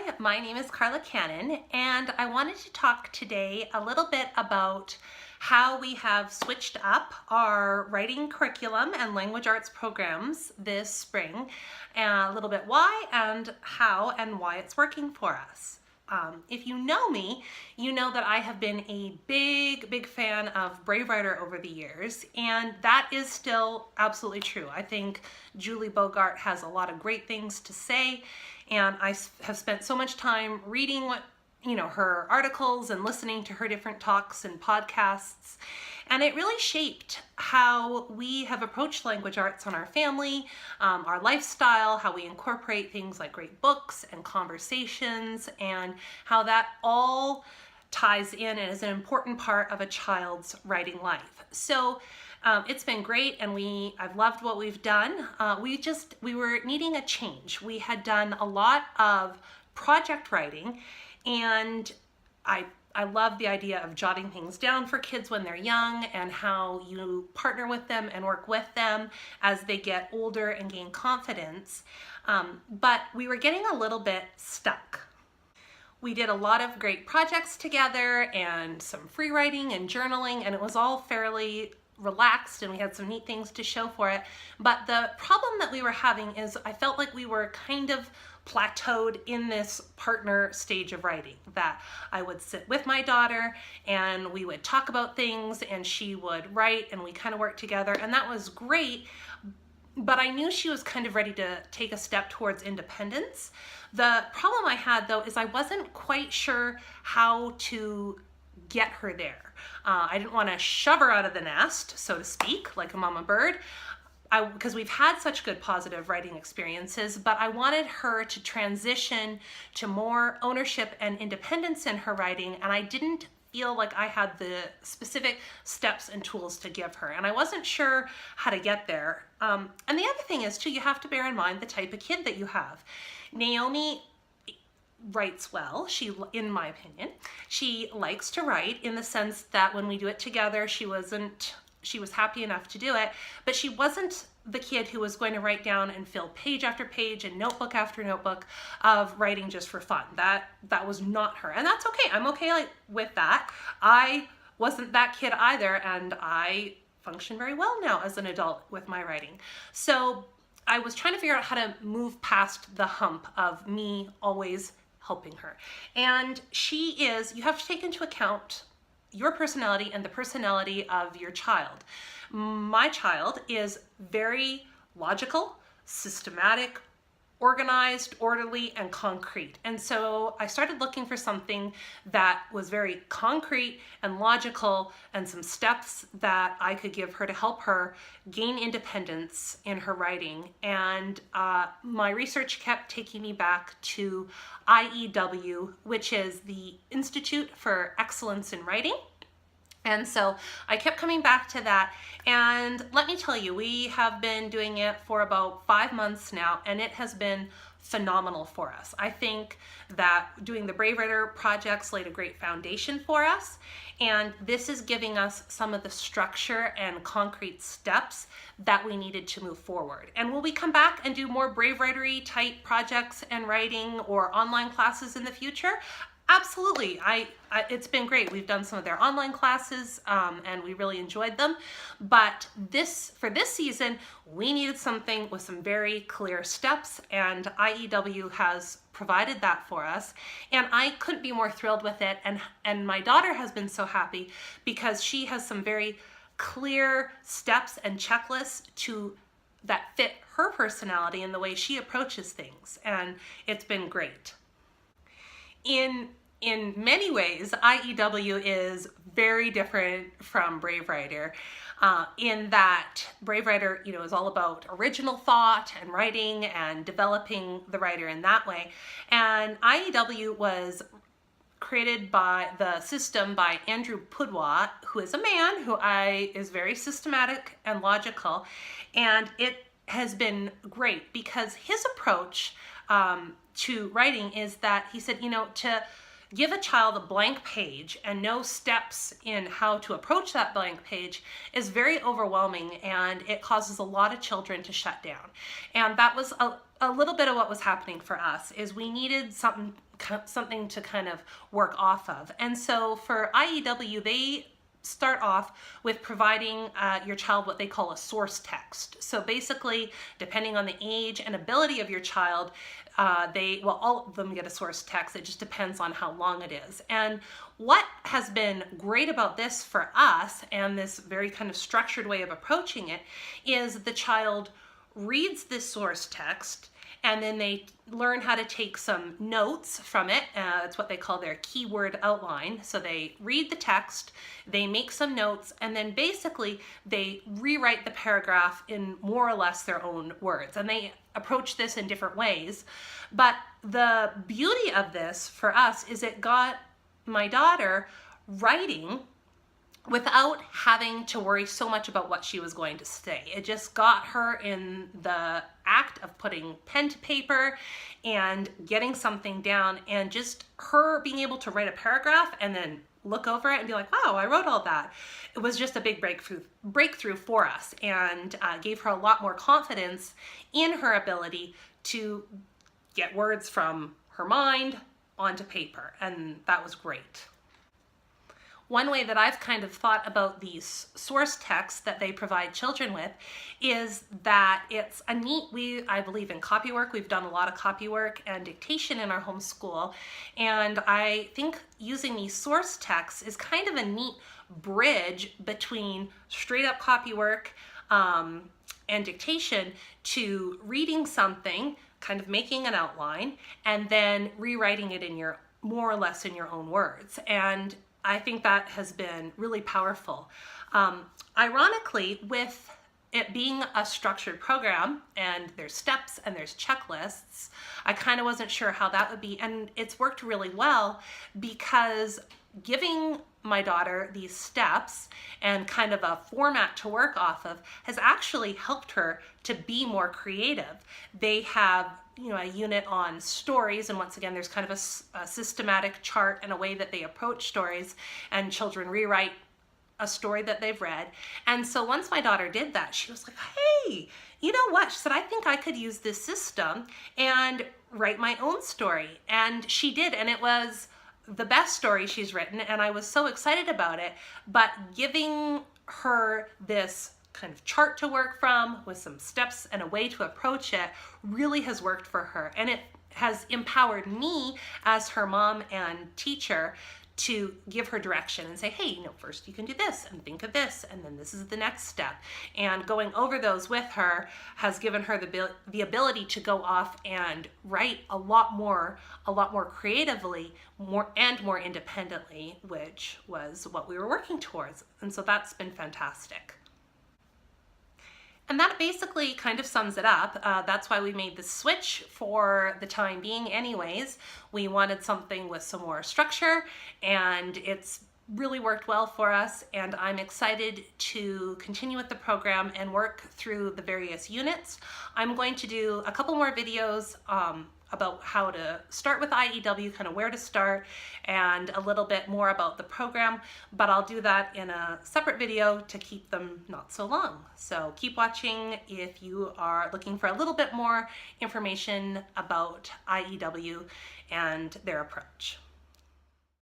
Hi, my name is Carla Cannon, and I wanted to talk today a little bit about how we have switched up our writing curriculum and language arts programs this spring, and a little bit why and how and why it's working for us. If you know me, you know that I have been a big fan of Brave Writer over the years, and that is still absolutely true. I think Julie Bogart has a lot of great things to say, and I have spent so much time reading her articles and listening to her different talks and podcasts. And it really shaped how we have approached language arts on our family, our lifestyle, how we incorporate things like great books and conversations, and how that all ties in and is an important part of a child's writing life. So it's been great, and I've loved what we've done. We were needing a change. We had done a lot of project writing, and I love the idea of jotting things down for kids when they're young and how you partner with them and work with them as they get older and gain confidence. But we were getting a little bit stuck. We did a lot of great projects together and some free writing and journaling, and it was all fairly relaxed, and we had some neat things to show for it. But the problem that we were having is I felt like we were kind of plateaued in this partner stage of writing, that I would sit with my daughter and we would talk about things and she would write and we kind of worked together, and that was great. But I knew she was kind of ready to take a step towards independence. The problem I had, though, is I wasn't quite sure how to get her there. I didn't want to shove her out of the nest, so to speak, like a mama bird, because we've had such good positive writing experiences, but I wanted her to transition to more ownership and independence in her writing, and I didn't feel like I had the specific steps and tools to give her, and I wasn't sure how to get there. And the other thing is, too, you have to bear in mind the type of kid that you have. Naomi writes well, in my opinion. She likes to write in the sense that when we do it together, she was happy enough to do it, but she wasn't the kid who was going to write down and fill page after page and notebook after notebook of writing just for fun. That was not her, and that's okay. I'm okay with that. I wasn't that kid either, and I function very well now as an adult with my writing. So I was trying to figure out how to move past the hump of me always helping her. And you have to take into account your personality and the personality of your child. My child is very logical, systematic, organized, orderly, and concrete. And so I started looking for something that was very concrete and logical, and some steps that I could give her to help her gain independence in her writing. And my research kept taking me back to IEW, which is the Institute for Excellence in Writing. And so I kept coming back to that, and let me tell you, we have been doing it for about 5 months now, and it has been phenomenal for us. I think that doing the Brave Writer projects laid a great foundation for us, and this is giving us some of the structure and concrete steps that we needed to move forward. And will we come back and do more Brave Writer-y type projects and writing or online classes in the future? Absolutely. It's been great. We've done some of their online classes, and we really enjoyed them. But for this season, we needed something with some very clear steps, and IEW has provided that for us. And I couldn't be more thrilled with it. And my daughter has been so happy because she has some very clear steps and checklists that fit her personality and the way she approaches things. And it's been great. In many ways, IEW is very different from Brave Writer, in that Brave Writer, is all about original thought and writing and developing the writer in that way. And IEW was created by the system by Andrew Pudwa, who is a man who is very systematic and logical, and it has been great because his approach to writing is that he said, to give a child a blank page and no steps in how to approach that blank page is very overwhelming, and it causes a lot of children to shut down. And that was a little bit of what was happening for us is we needed something to kind of work off of. And so for IEW, they start off with providing your child what they call a source text. So basically, depending on the age and ability of your child, all of them get a source text. It just depends on how long it is. And what has been great about this for us, and this very kind of structured way of approaching it, is the child reads this source text, and then they learn how to take some notes from it. It's what they call their keyword outline. So they read the text, they make some notes, and then basically they rewrite the paragraph in more or less their own words. And they approach this in different ways. But the beauty of this for us is it got my daughter writing without having to worry so much about what she was going to say. It just got her in the act of putting pen to paper and getting something down, and just her being able to write a paragraph and then look over it and be like, wow, I wrote all that. It was just a big breakthrough for us, and gave her a lot more confidence in her ability to get words from her mind onto paper, and that was great. One way that I've kind of thought about these source texts that they provide children with is that it's a neat, I believe in copywork. We've done a lot of copywork and dictation in our homeschool. And I think using these source texts is kind of a neat bridge between straight up copywork and dictation to reading something, kind of making an outline, and then rewriting it in more or less in your own words. And I think that has been really powerful. Ironically, with it being a structured program and there's steps and there's checklists, I kind of wasn't sure how that would be. And it's worked really well because giving my daughter these steps and kind of a format to work off of has actually helped her to be more creative. They have a unit on stories, and once again there's kind of a systematic chart and a way that they approach stories, and children rewrite a story that they've read. And so once my daughter did that, she was like, hey, you know what? She said, I think I could use this system and write my own story. And she did, and it was the best story she's written, and I was so excited about it. But giving her this kind of chart to work from with some steps and a way to approach it really has worked for her. And it has empowered me as her mom and teacher to give her direction and say, hey, first you can do this and think of this, and then this is the next step. And going over those with her has given her the ability to go off and write a lot more creatively, more independently, which was what we were working towards. And so that's been fantastic. And that basically kind of sums it up. That's why we made the switch for the time being anyways. We wanted something with some more structure, and it's really worked well for us, and I'm excited to continue with the program and work through the various units. I'm going to do a couple more videos about how to start with IEW, kind of where to start, and a little bit more about the program, but I'll do that in a separate video to keep them not so long. So keep watching if you are looking for a little bit more information about IEW and their approach.